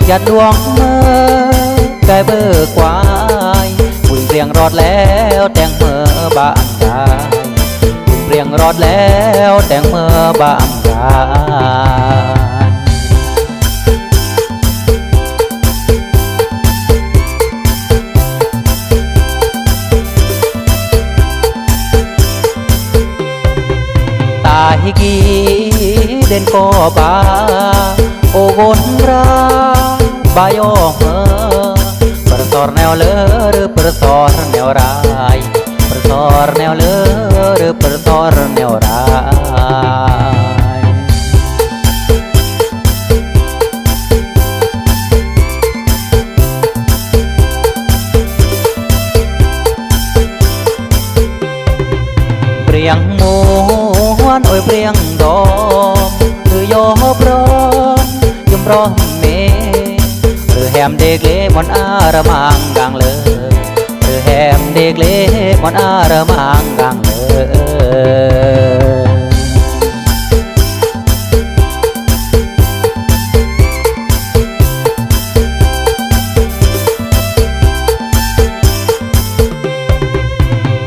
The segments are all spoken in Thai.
ยัดดวงเมื่อไกลเบอร์ควายบุญเรียงรอดแล้วแต่งเมื่อบางกายบุญเรียงรอดแล้วแต่งเมื่อบางกายตายกี่เด่นก็บาโอโกนราบายอเมอประสอร์แนวเลอหรือประสอร์แนวร้ายประสอร์แนวเลอหรือประสอร์แนวร้ายเปรียงหมูหวนโอยเปรียงดอมหรือโยบรอมยมรอมเมหรือแฮมเด็กเล่มอนอาระมังกังเลยหรือแฮมเด็กเล่มอนอาระมังกังเลย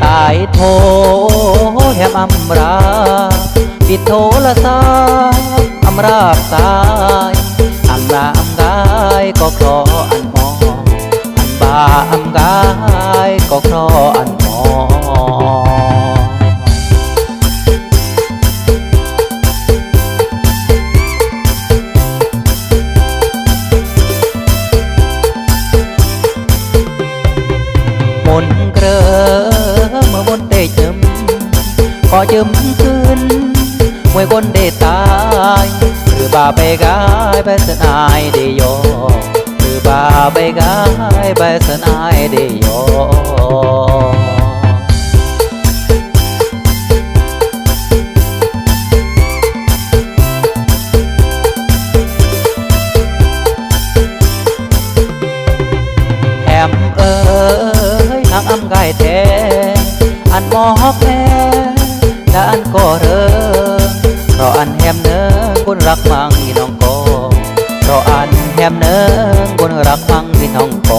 ตายโทแฮมอัมราปิดโทละสาอัมราบสายอัมราอัมกายก็ครออันมออันบาอัมกายก็ครออันมอมนเกลอเมื่อมนเตะจึมก็จึมขึ้นมวยคนเดตายหรือบาไปกายไปสนายเดโยหรือบาไปกายไปสนายเดโยแฮมเอ้ยนางอ้ำไก่แท้อันมอฮอกแท้และอันก็เริงเพราะอันแฮมเนื้อคนรักมังพี่น้องโกเพราะอันแฮมเนื้อคนรักมังพี่น้องโก